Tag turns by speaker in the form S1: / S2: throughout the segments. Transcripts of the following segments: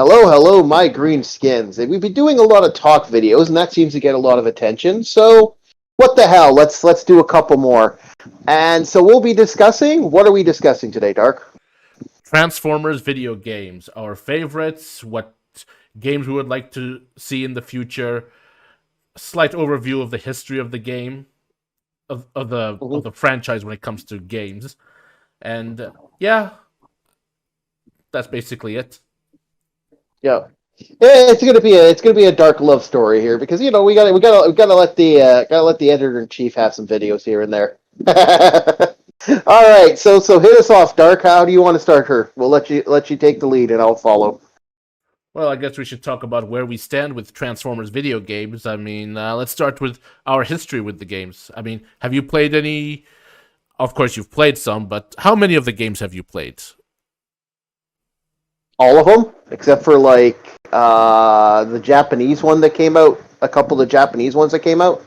S1: Hello, my green skins. And we've been doing a lot of talk videos, and that seems to get a lot of attention. So, what the hell? Let's do a couple more. And so we'll be discussing. What are we discussing today, Dark?
S2: Transformers video games, our favorites, what games we would like to see in the future, a slight overview of the history of the game, of the franchise when it comes to games, and yeah, that's basically it.
S1: Yeah. It's gonna be a dark love story here because we gotta let the editor in chief have some videos here and there. All right, so hit us off, Dark. How do you want to start her? We'll let you take the lead, and I'll follow.
S2: Well, I guess we should talk about where we stand with Transformers video games. I mean, let's start with our history with the games. I mean, have you played any? Of course, you've played some, but how many of the games have you played?
S1: All of them, except for the Japanese one that came out. A couple of the Japanese ones that came out.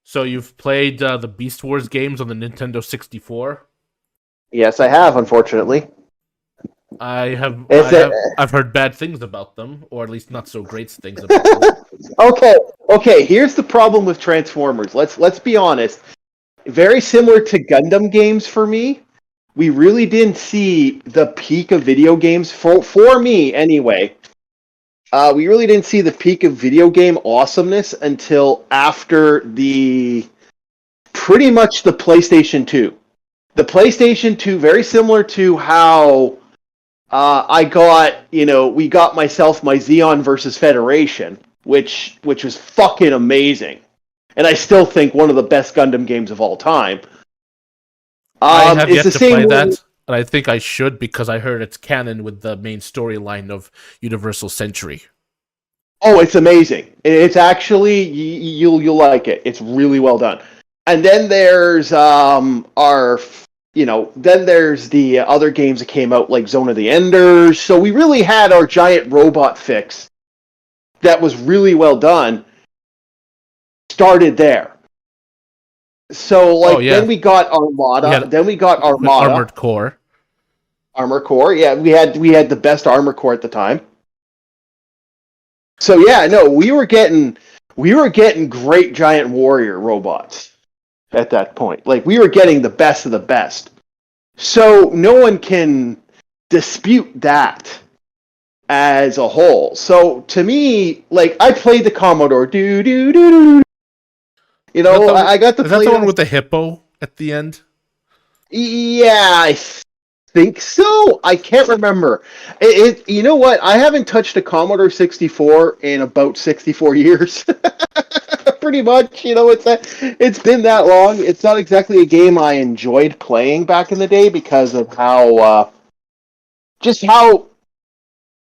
S2: So you've played the Beast Wars games on the Nintendo 64?
S1: Yes, I have. Unfortunately,
S2: I've heard bad things about them, or at least not so great things about them.
S1: okay. Here's the problem with Transformers. Let's be honest. Very similar to Gundam games for me. We really didn't see the peak of video games for me anyway. We really didn't see the peak of video game awesomeness until after pretty much the PlayStation 2. The PlayStation 2, very similar to how we got myself my Xeon versus Federation, which was fucking amazing. And I still think one of the best Gundam games of all time.
S2: I have yet to play that, and I think I should because I heard it's canon with the main storyline of Universal Century.
S1: Oh, it's amazing! It's actually you'll like it. It's really well done. And then there's then there's the other games that came out like Zone of the Enders. So we really had our giant robot fix that was really well done. Started there. So then we got Armada. Then we got Armada.
S2: Armored Core.
S1: Armor Core. Yeah, we had the best Armor Core at the time. So yeah, no, we were getting great giant warrior robots at that point. Like we were getting the best of the best. So no one can dispute that as a whole. So to me, like I played the Commodore. I got to play.
S2: Is that the one with the hippo at the end?
S1: Yeah, I think so. I can't remember. You know what? I haven't touched a Commodore 64 in about 64 years. Pretty much, it's been that long. It's not exactly a game I enjoyed playing back in the day because of how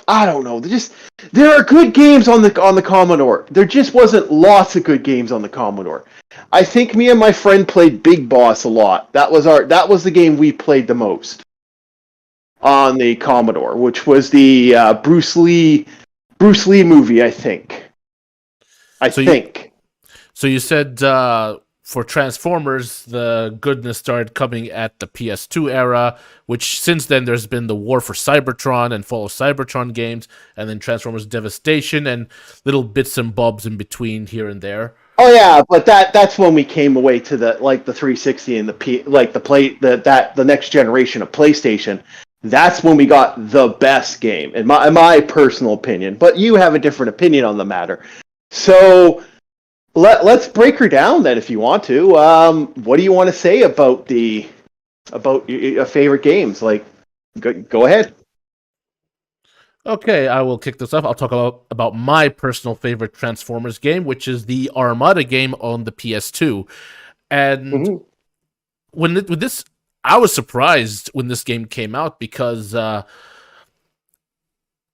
S1: I don't know. There are good games on the Commodore. There just wasn't lots of good games on the Commodore. I think me and my friend played Big Boss a lot. That was the game we played the most on the Commodore, which was the Bruce Lee movie, I think.
S2: So you said for Transformers, the goodness started coming at the PS2 era, which since then there's been the War for Cybertron and Fall of Cybertron games, and then Transformers Devastation and little bits and bobs in between here and there.
S1: Oh yeah, but that's when we came away to the 360 and the next generation of PlayStation. That's when we got the best game, in my personal opinion. But you have a different opinion on the matter. So let's break her down then, if you want to. What do you want to say about your favorite games? Like, go ahead.
S2: Okay, I will kick this off. I'll talk about my personal favorite Transformers game, which is the Armada game on the PS2. And with this, I was surprised when this game came out because, for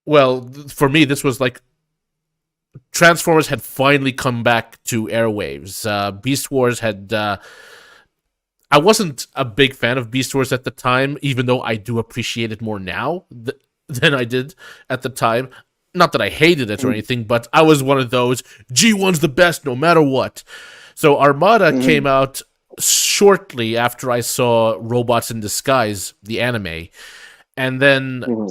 S2: me, this was like Transformers had finally come back to airwaves. Beast Wars had... I wasn't a big fan of Beast Wars at the time, even though I do appreciate it more now than I did at the time. Not that I hated it or anything, but I was one of those, G1's the best no matter what. So Armada came out shortly after I saw Robots in Disguise, the anime. And then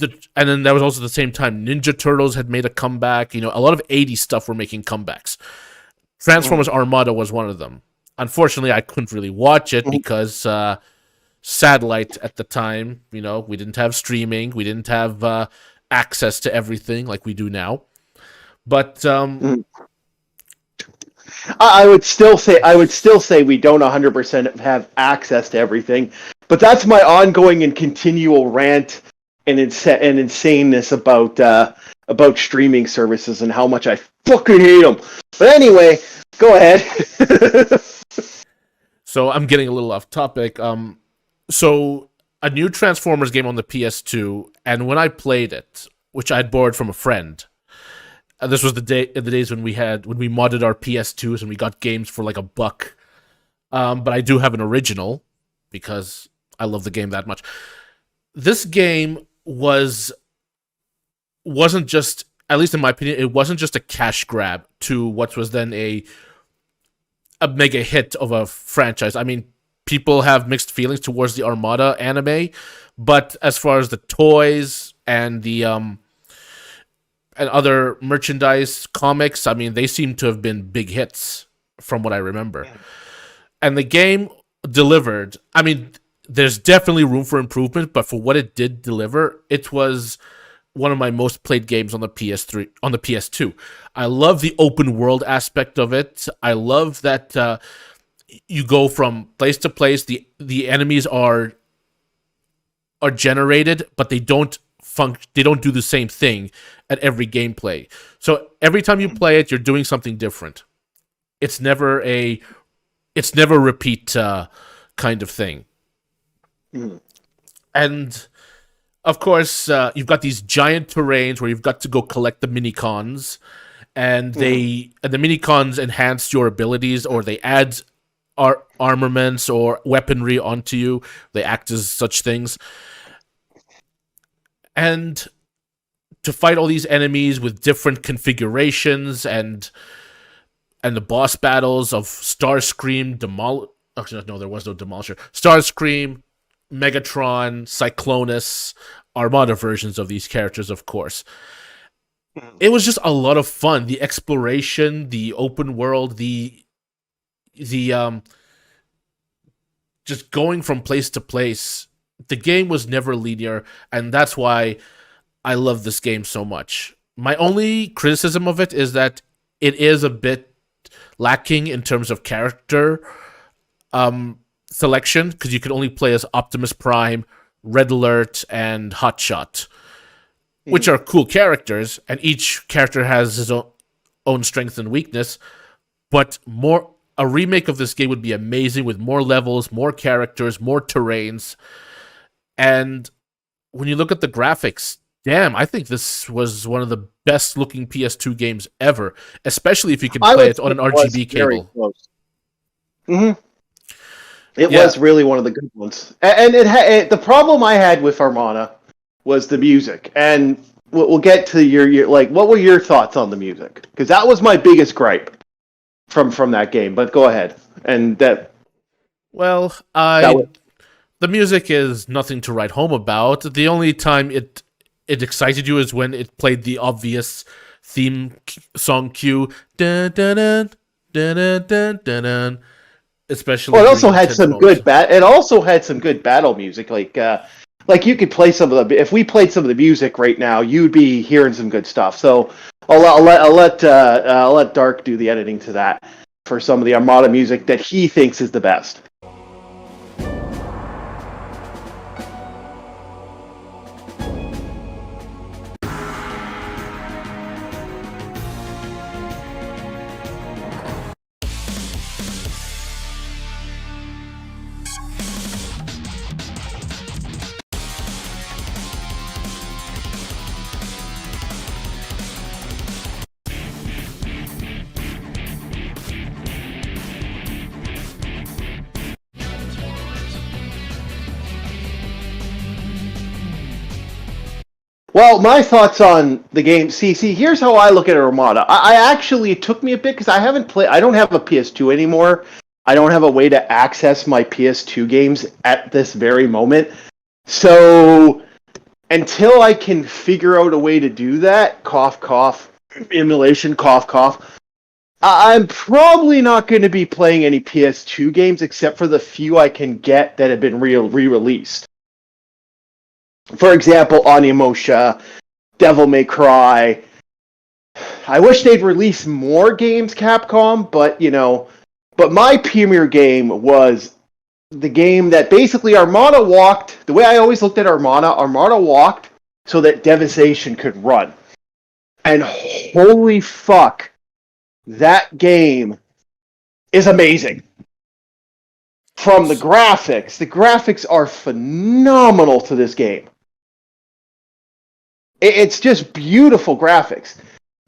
S2: and then that was also the same time Ninja Turtles had made a comeback. A lot of 80s stuff were making comebacks. Transformers Armada was one of them. Unfortunately, I couldn't really watch it because satellite at the time, we didn't have streaming, we didn't have access to everything like we do now. But
S1: I would still say we don't 100% have access to everything. But that's my ongoing and continual rant and insaneness about streaming services and how much I fucking hate them. But anyway, go ahead.
S2: So I'm getting a little off topic. So a new Transformers game on the PS2, and when I played it, which I had borrowed from a friend, this was the days when we modded our PS2s and we got games for like $1. But I do have an original because I love the game that much. This game wasn't just, at least in my opinion, it wasn't just a cash grab to what was then a mega hit of a franchise. I mean, people have mixed feelings towards the Armada anime, but as far as the toys and the and other merchandise, comics, I mean, they seem to have been big hits from what I remember. And the game delivered. I mean, there's definitely room for improvement, but for what it did deliver, it was one of my most played games on the PS2. I love the open world aspect of it. I love that you go from place to place. The enemies are generated, but they don't do the same thing at every gameplay. So every time you play it, you're doing something different. It's never a repeat kind of thing. And of course, you've got these giant terrains where you've got to go collect the mini-cons, and the mini-cons enhance your abilities, or they add armaments or weaponry onto you. They act as such things. And to fight all these enemies with different configurations and the boss battles of Starscream, actually, no, there was no Demolisher. Starscream, Megatron, Cyclonus, Armada versions of these characters, of course. It was just a lot of fun. The exploration, the open world, the just going from place to place. The game was never linear, and that's why I love this game so much. My only criticism of it is that it is a bit lacking in terms of character selection, because you can only play as Optimus Prime, Red Alert, and Hotshot, which are cool characters, and each character has his own strength and weakness. But a remake of this game would be amazing with more levels, more characters, more terrains. And when you look at the graphics, damn, I think this was one of the best looking PS2 games ever, especially if you can play it on an RGB cable.
S1: It was really one of the good ones. And the problem I had with Armada was the music. And we'll get to your like, what were your thoughts on the music? Because that was my biggest gripe from that game. But go ahead. And that.
S2: Well, the music is nothing to write home about. The only time it excited you is when it played the obvious theme song cue. Dun, dun, dun, dun, dun, dun, dun, dun. Especially,
S1: well, it also had some good battle music. Like you could play some of the. If we played some of the music right now, you'd be hearing some good stuff. So I'll let Dark do the editing to that for some of the Armada music that he thinks is the best. Well, my thoughts on the game. See, here's how I look at Armada. It took me a bit because I don't have a PS2 anymore. I don't have a way to access my PS2 games at this very moment. So until I can figure out a way to do that, cough, cough, emulation, cough, cough, I'm probably not going to be playing any PS2 games except for the few I can get that have been re-released. For example, Onimusha, Devil May Cry. I wish they'd release more games, Capcom, but my premier game was the game that basically Armada walked. The way I always looked at Armada walked so that Devastation could run. And holy fuck, that game is amazing. From the graphics are phenomenal to this game. It's just beautiful graphics.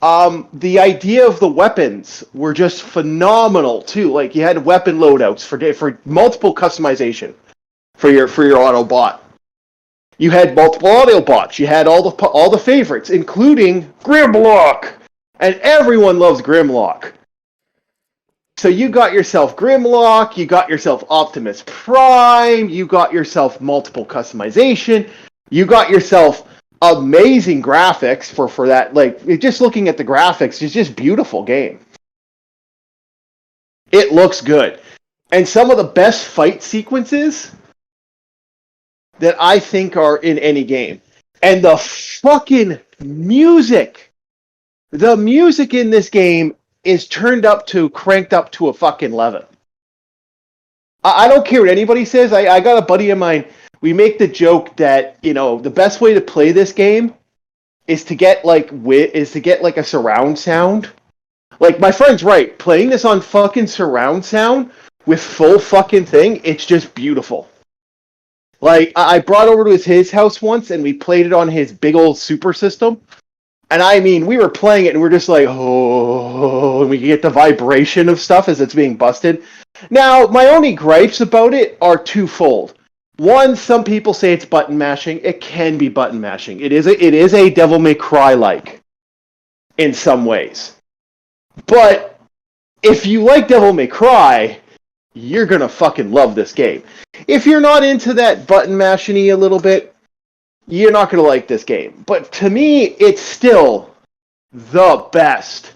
S1: The idea of the weapons were just phenomenal too. Like you had weapon loadouts for multiple customization for your Autobot. You had multiple Autobots. You had all the favorites, including Grimlock, and everyone loves Grimlock. So you got yourself Grimlock. You got yourself Optimus Prime. You got yourself multiple customization. You got yourself amazing graphics for that. Like, just looking at the graphics, it's just beautiful game. It looks good. And some of the best fight sequences that I think are in any game. And the fucking music. The music in this game is cranked up to a fucking 11. I don't care what anybody says. I got a buddy of mine. We make the joke that, the best way to play this game is to get like a surround sound. Like, my friend's right. Playing this on fucking surround sound with full fucking thing, it's just beautiful. Like, I brought over to his house once and we played it on his big old super system. And I mean, we were playing it and we're just like, oh, and we get the vibration of stuff as it's being busted. Now, my only gripes about it are twofold. One, some people say it's button mashing. It can be button mashing. It is a Devil May Cry like in some ways. But if you like Devil May Cry, you're gonna fucking love this game. If you're not into that button mashing-y a little bit, you're not gonna like this game. But to me, it's still the best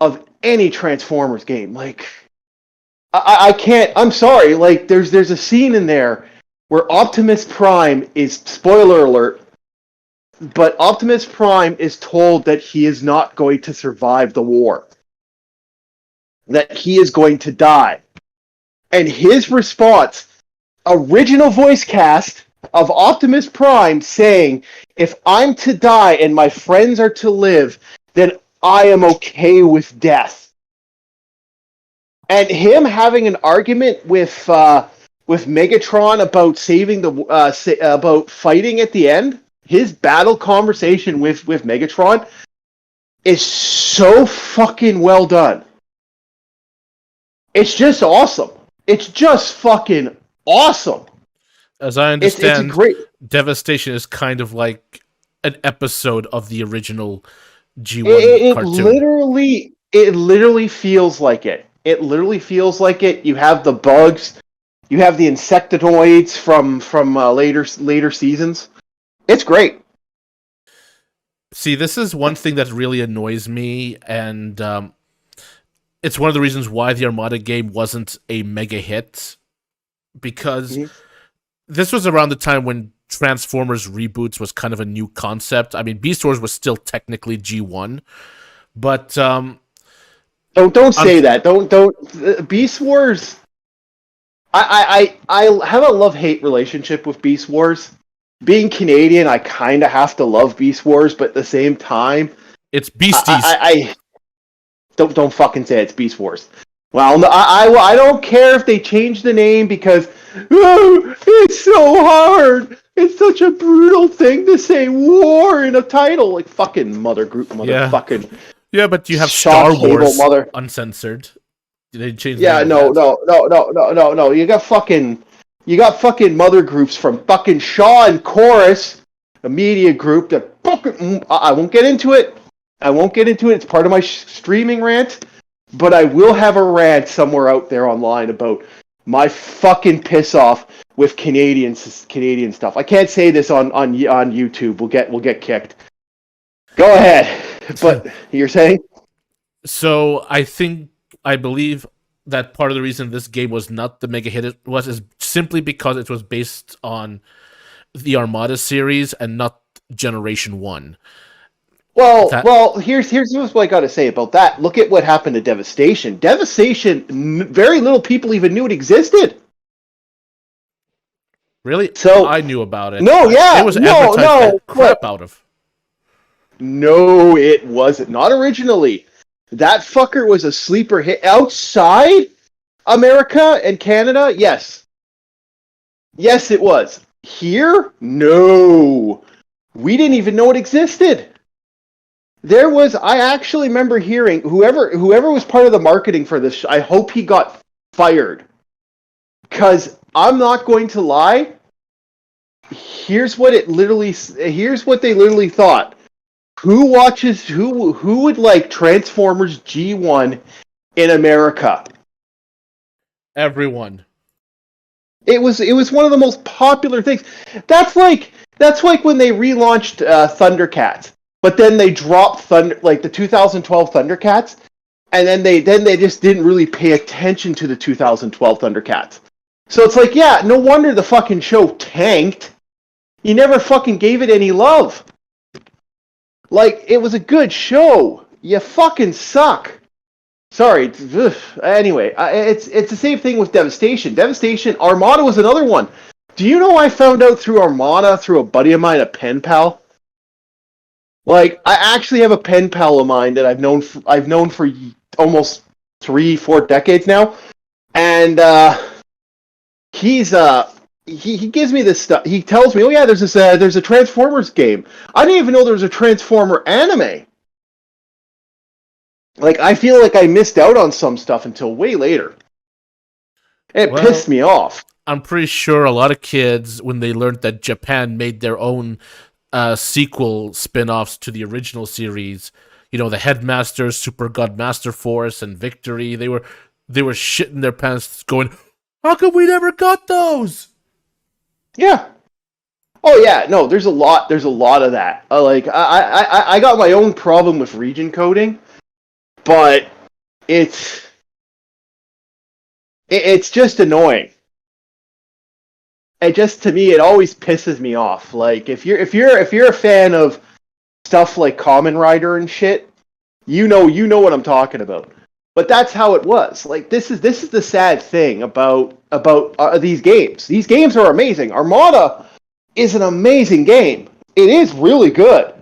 S1: of any Transformers game. Like, I can't. I'm sorry. Like, there's a scene in there where Optimus Prime is, spoiler alert, but Optimus Prime is told that he is not going to survive the war. That he is going to die. And his response, original voice cast of Optimus Prime saying, if I'm to die and my friends are to live, then I am okay with death. And him having an argument with Megatron about saving about fighting at the end, his battle conversation with Megatron is so fucking well done. It's just awesome. It's just fucking awesome.
S2: As I understand,
S1: it's great.
S2: Devastation is kind of like an episode of the original G1 cartoon.
S1: It literally feels like it. It literally feels like it. You have the bugs. You have the insectoids from later seasons. It's great.
S2: See, this is one thing that really annoys me, and it's one of the reasons why the Armada game wasn't a mega hit, because this was around the time when Transformers reboots was kind of a new concept. I mean, Beast Wars was still technically G1, but
S1: don't say that. Don't Beast Wars. I have a love-hate relationship with Beast Wars. Being Canadian, I kind of have to love Beast Wars, but at the same time,
S2: it's Beasties.
S1: I don't fucking say it's Beast Wars. Well, no, I don't care if they change the name because it's so hard. It's such a brutal thing to say war in a title. Like fucking motherfucking.
S2: Yeah, but you have Star Wars uncensored. They changed.
S1: Yeah, no. You got fucking mother groups from fucking Shaw and Chorus, a media group that fucking. I won't get into it. It's part of my streaming rant. But I will have a rant somewhere out there online about my fucking piss off with Canadian stuff. I can't say this on YouTube. We'll get kicked. Go ahead. But you're saying?
S2: So I believe that part of the reason this game was not the mega hit it was is simply because it was based on the Armada series and not Generation 1.
S1: Well, here's what I got to say about that. Look at what happened to Devastation. Devastation, very little people even knew it existed.
S2: Really?
S1: So
S2: I knew about it.
S1: No, yeah,
S2: it was advertised the crap out of.
S1: No, it wasn't. Not originally. That fucker was a sleeper hit outside America and Canada. Yes, it was. Here, no, we didn't even know it existed. There was. I actually remember hearing whoever was part of the marketing for this. I hope he got fired. Because I'm not going to lie. Here's what they literally thought. Who would like Transformers G1 in America?
S2: Everyone.
S1: It was one of the most popular things. That's like when they relaunched Thundercats, but then they dropped the 2012 Thundercats, and then they just didn't really pay attention to the 2012 Thundercats. So it's like, yeah, no wonder the fucking show tanked. You never fucking gave it any love. Like, it was a good show. You fucking suck. Sorry. Anyway, it's the same thing with Devastation. Armada was another one. Do you know I found out through Armada, through a buddy of mine, a pen pal? Like, I actually have a pen pal of mine that I've known for almost 3-4 decades now. And, he gives me this stuff. He tells me, "Oh yeah, there's a Transformers game." I didn't even know there was a Transformer anime. Like, I feel like I missed out on some stuff until way later. It pissed me off.
S2: I'm pretty sure a lot of kids, when they learned that Japan made their own sequel spin-offs to the original series, you know, the Headmasters, Super God Master Force, and Victory, they were shitting their pants, going, "How come we never got those?"
S1: Yeah. Oh yeah. No, there's a lot of that. I got my own problem with region coding, but it's just annoying. To me, it always pisses me off. Like, if you're a fan of stuff like Kamen Rider and shit, you know what I'm talking about. But that's how it was. Like, this is the sad thing about these games. These games are amazing. Armada is an amazing game. It is really good.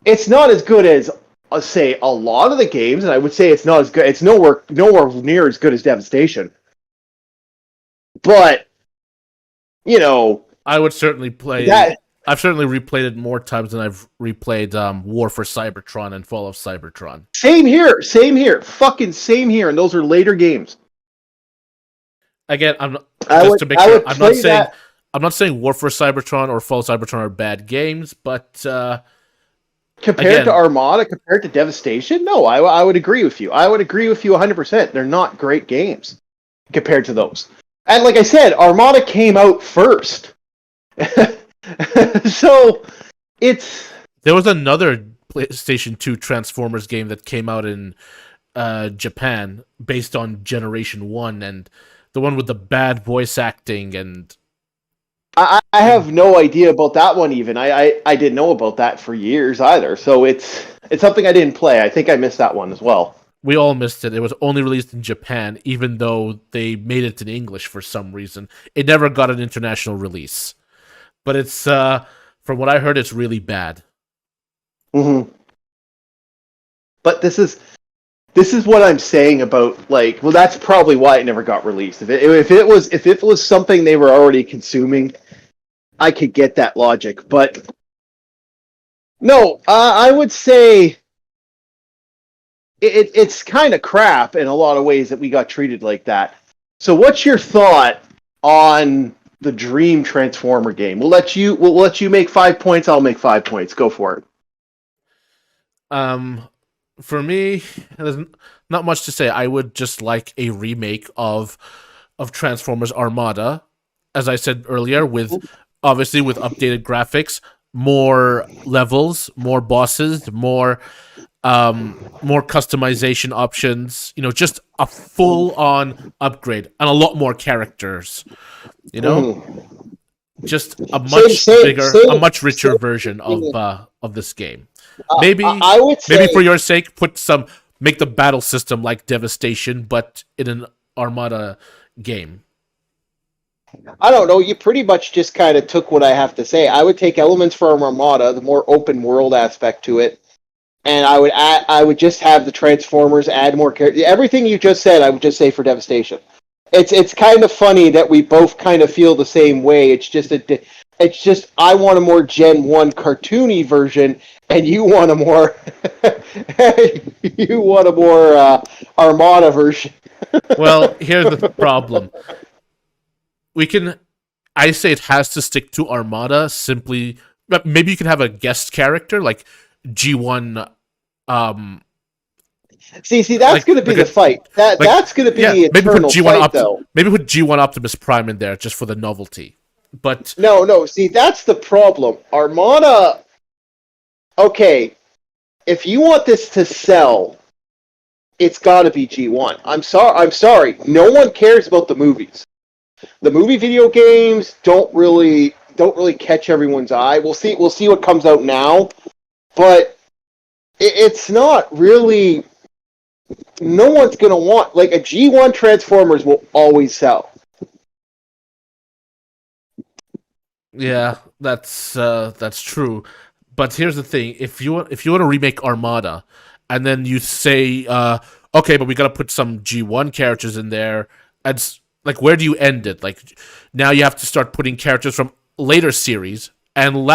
S1: It's not as good as, say, a lot of the games, and I would say it's not as good. It's nowhere near as good as Devastation. But, you know,
S2: I would certainly play that. I've certainly replayed it more times than I've replayed War for Cybertron and Fall of Cybertron.
S1: Same here. Fucking same here. And those are later games.
S2: Again, I'm not saying War for Cybertron or Fall of Cybertron are bad games, but
S1: compared to Armada, compared to Devastation, no, I would agree with you. I would agree with you 100%. They're not great games compared to those. And like I said, Armada came out first. So there
S2: was another PlayStation 2 Transformers game that came out in Japan based on Generation 1, and the one with the bad voice acting. And
S1: I have no idea about that one even. I didn't know about that for years either. So it's something I didn't play. I think I missed that one as well.
S2: We all missed it. It was only released in Japan, even though they made it in English for some reason. It never got an international release. But it's, from what I heard, it's really bad.
S1: Mm-hmm. But this is what I'm saying about, like, well, that's probably why it never got released. If it was something they were already consuming, I could get that logic. But no, I would say it's kind of crap in a lot of ways that we got treated like that. So, what's your thought on the Dream Transformer game? We'll let you make 5 points. I'll make 5 points. Go for it.
S2: For me, there's not much to say. I would just like a remake of Transformers Armada, as I said earlier, with obviously with updated graphics, more levels, more bosses, more customization options, just a full on upgrade and a lot more characters, you know?
S1: Mhm.
S2: Just a
S1: Same,
S2: much
S1: same,
S2: bigger, a
S1: same,
S2: much richer
S1: same
S2: version
S1: thing.
S2: of this game.
S1: Uh, I,
S2: Maybe
S1: I would
S2: maybe for
S1: say,
S2: your sake, make the battle system like Devastation, but in an Armada game.
S1: I don't know. You pretty much just kind of took what I have to say. I would take elements from Armada, the more open world aspect to it, and I would just have the Transformers add more characters. Everything you just said, I would just say for Devastation. It's kind of funny that we both kind of feel the same way. It's just I want a more Gen 1 cartoony version, and you want a more Armada version.
S2: Well, here's the problem. We can I say it has to stick to Armada simply, but maybe you can have a guest character like G1, um
S1: See, that's
S2: like
S1: going to be
S2: like
S1: the
S2: a
S1: fight.
S2: like
S1: That's going to be
S2: yeah,
S1: the eternal fight, though.
S2: maybe put G1 Optimus Prime in there just for the novelty. But
S1: No, no. See, that's the problem. Armada. Okay, if you want this to sell, it's got to be G1. I'm sorry. I'm sorry. No one cares about the movies. The movie video games don't really catch everyone's eye. We'll see. We'll see what comes out now, but it's not really. No one's gonna want like a G1 Transformers will always sell.
S2: yeah, that's true. But here's the thing: if you want to remake Armada, and then you say, okay, but we got to put some G1 characters in there, and like, where do you end it? Like, now you have to start putting characters from later series. And
S1: Well,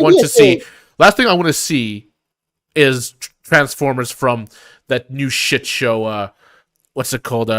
S1: why do you think?
S2: last thing I want to see is Transformers from that new shit show. What's it called?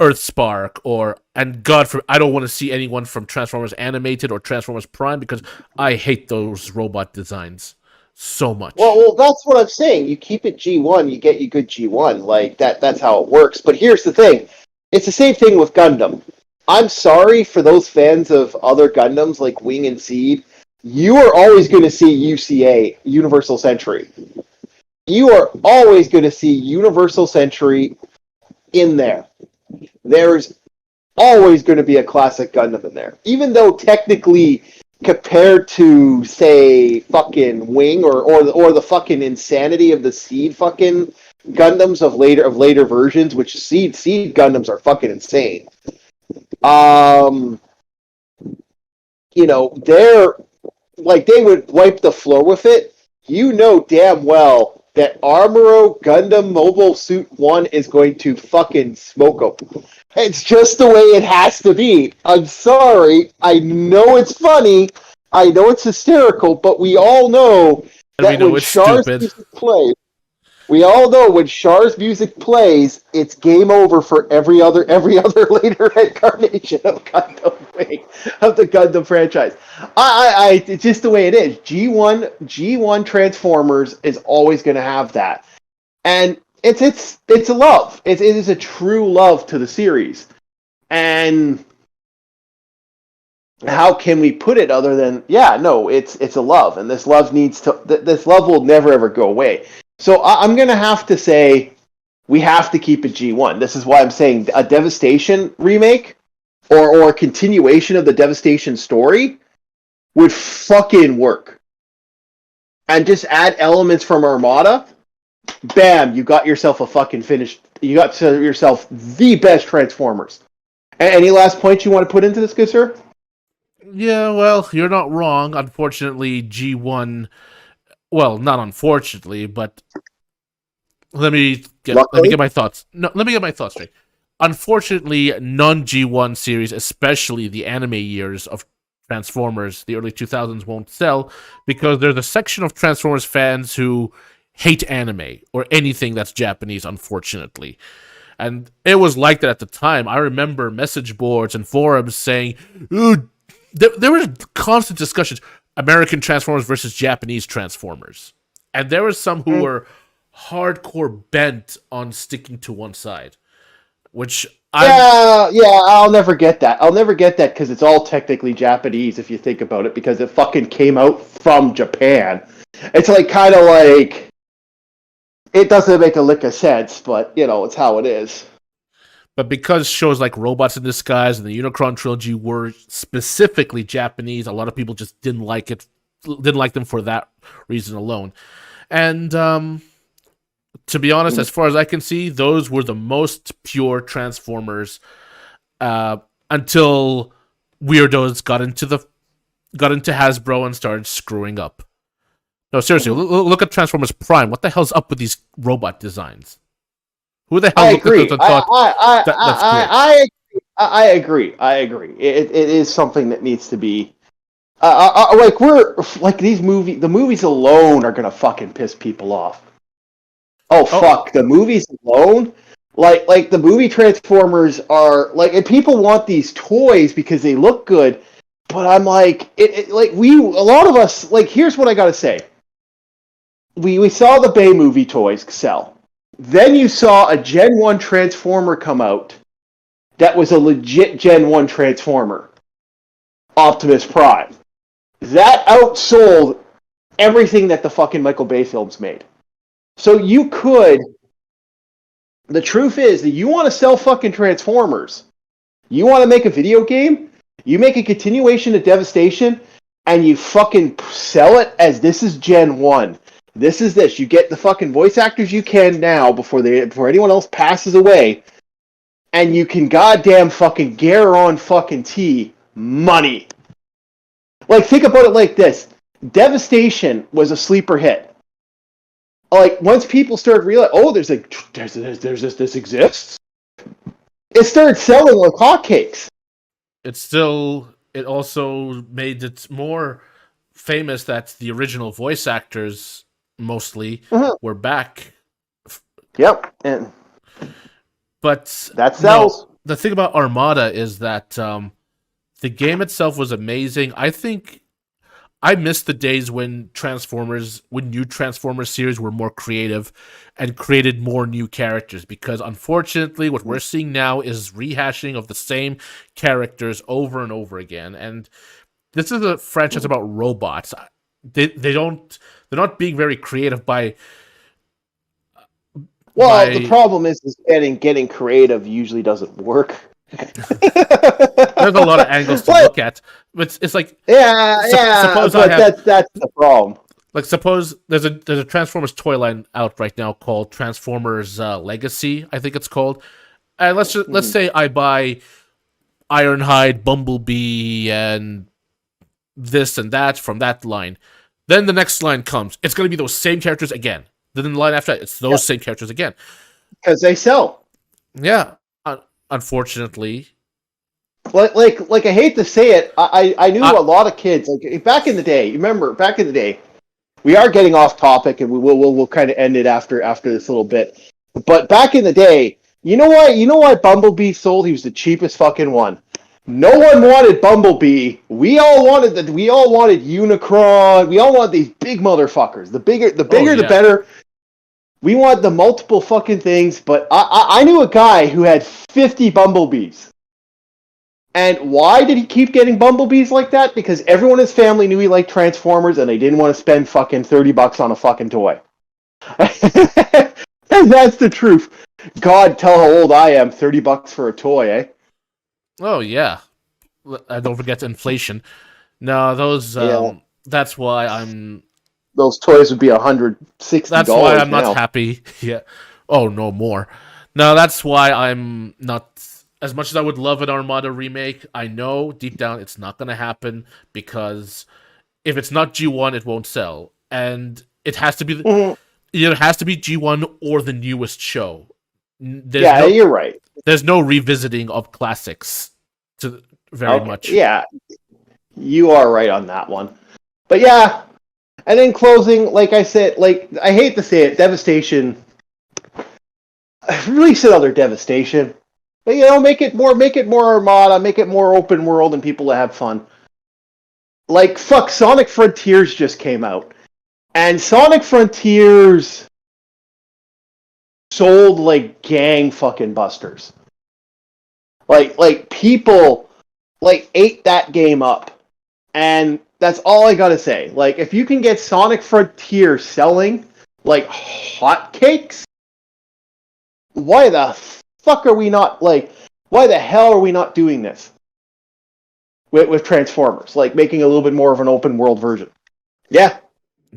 S2: Earthspark, or and God for I don't want to see anyone from Transformers Animated or Transformers Prime because I hate those robot designs so much.
S1: Well, that's what I'm saying. You keep it G1, you get you good G1. Like that. That's how it works. But here's the thing: it's the same thing with Gundam. I'm sorry for those fans of other Gundams like Wing and Seed. You are always going to see UCA, Universal Century. You are always going to see Universal Century in there. There's always going to be a classic Gundam in there. Even though technically, compared to, say, fucking Wing or the fucking insanity of the Seed fucking Gundams of later versions, which Seed Gundams are fucking insane. Um, they're like they would wipe the floor with it. You know damn well that Armoro Gundam Mobile Suit 1 is going to fucking smoke them. It's just the way it has to be. I'm sorry. I know it's funny. I know it's hysterical, but we all know
S2: And we
S1: that
S2: know
S1: when
S2: it's
S1: Char's
S2: stupid.
S1: music plays, we all know when Char's music plays, it's game over for every other later incarnation of Gundam Wing, of the Gundam franchise. It's just the way it is. G1 Transformers is always going to have that, and it's a love. It is a true love to the series, and how can we put it other than it's a love, and this love this love will never ever go away. So I'm gonna have to say we have to keep it G1. This is why I'm saying a Devastation remake or a continuation of the Devastation story would fucking work. And just add elements from Armada. Bam, you got yourself a fucking finished. You got yourself the best Transformers. Any last points you want to put into this, good sir?
S2: Yeah, well, you're not wrong. Unfortunately, G1. Well, not unfortunately, but let me
S1: Luckily.
S2: get my thoughts. No, let me get my thoughts straight. Unfortunately, non G1 series, especially the anime years of Transformers, the early 2000s, won't sell because there's a section of Transformers fans who hate anime or anything that's Japanese, unfortunately. And it was like that at the time. I remember message boards and forums saying, "Ooh, there were constant discussions, American Transformers versus Japanese Transformers." And there were some who were hardcore bent on sticking to one side, which I'm
S1: Yeah, I'll never get that. I'll never get that because it's all technically Japanese if you think about it, because it fucking came out from Japan. It's like kind of like it doesn't make a lick of sense, but it's how it is.
S2: but because shows like Robots in Disguise and the Unicron trilogy were specifically Japanese, a lot of people just didn't like them for that reason alone. And to be honest, as far as I can see, those were the most pure Transformers until weirdos got into Hasbro and started screwing up. No, seriously, look at Transformers Prime. What the hell's up with these robot designs? Who the hell
S1: I
S2: looked
S1: agree.
S2: at those and thought that's great?
S1: I agree. I agree. It is something that needs to be. The movies alone are gonna fucking piss people off. Oh fuck, the movies alone, like the movie Transformers are like, and people want these toys because they look good, but I'm like, a lot of us, like, here's what I gotta say. We saw the Bay movie toys sell. Then you saw a Gen 1 Transformer come out that was a legit Gen 1 Transformer, Optimus Prime. That outsold everything that the fucking Michael Bay films made. So the truth is that you want to sell fucking Transformers. You want to make a video game, you make a continuation of Devastation, and you fucking sell it as this is Gen 1. This is this. You get the fucking voice actors you can now before anyone else passes away, and you can goddamn fucking guarantee fucking money. Like, think about it like this. Devastation was a sleeper hit. Like, once people started realizing, oh, this exists, it started selling like hotcakes.
S2: It also made it more famous that the original voice actors mostly were back.
S1: Yep, and
S2: but
S1: that sells.
S2: No, the thing about Armada is that the game itself was amazing. I think I miss the days when new Transformers series were more creative and created more new characters, because unfortunately what we're seeing now is rehashing of the same characters over and over again. And this is a franchise about robots. They're not being very creative by
S1: the problem is getting creative usually doesn't work.
S2: There's a lot of angles to look at, but it's like
S1: that's the problem.
S2: Like, suppose there's a Transformers toy line out right now called Transformers Legacy, I think it's called, and let's say I buy Ironhide, Bumblebee, and this and that from that line. Then the next line comes, it's going to be those same characters again. Then in the line after that, it's those same characters again
S1: because they sell.
S2: Yeah. Unfortunately,
S1: like I hate to say it, I knew a lot of kids, like back in the day. You remember back in the day, we are getting off topic, and we'll kind of end it after this little bit. But back in the day, you know why Bumblebee sold? He was the cheapest fucking one. No one wanted Bumblebee. We all wanted Unicron. We all wanted these big motherfuckers. The bigger, the better. We want the multiple fucking things, but I knew a guy who had 50 Bumblebees. And why did he keep getting Bumblebees like that? Because everyone in his family knew he liked Transformers, and they didn't want to spend fucking $30 on a fucking toy. And that's the truth. God, tell how old I am. $30 for a toy, eh?
S2: Oh, yeah. Don't forget inflation. No, those... That's why I'm...
S1: Those toys would be $160.
S2: That's why I'm not happy. Yeah. Oh, no more. No, that's why I'm not... As much as I would love an Armada remake, I know deep down it's not going to happen, because if it's not G1, it won't sell. And it has to be... Either it has to be G1 or the newest show.
S1: You're right.
S2: There's no revisiting of classics very much.
S1: Yeah, you are right on that one. But yeah, and in closing, like I said, I hate to say it, Devastation. Release another Devastation, but make it more Armada, make it more open world, and people to have fun. Like, fuck, Sonic Frontiers just came out, and Sonic Frontiers sold like gang fucking busters. Like people like ate that game up, and that's all I gotta say. Like, if you can get Sonic Frontier selling like hotcakes, why the fuck are we not like? Why the hell are we not doing this with Transformers? Like making a little bit more of an open world version. Yeah,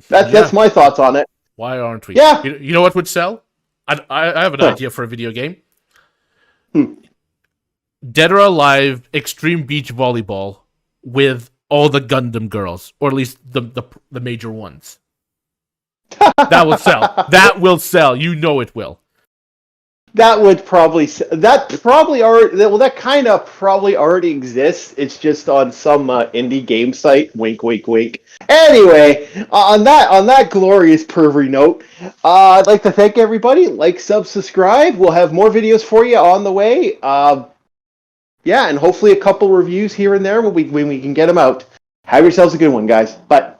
S1: that's my thoughts on it.
S2: Why aren't we?
S1: Yeah.
S2: You know what would sell? I have an idea for a video game. Dead or Alive Extreme Beach Volleyball with all the Gundam girls, or at least the major ones. That will sell. That will sell. You know it will.
S1: That kind of probably already exists. It's just on some indie game site. Wink, wink, wink. Anyway, on that glorious pervy note, I'd like to thank everybody. Like, subscribe. We'll have more videos for you on the way. Yeah, and hopefully a couple reviews here and there when we can get them out. Have yourselves a good one, guys. Bye.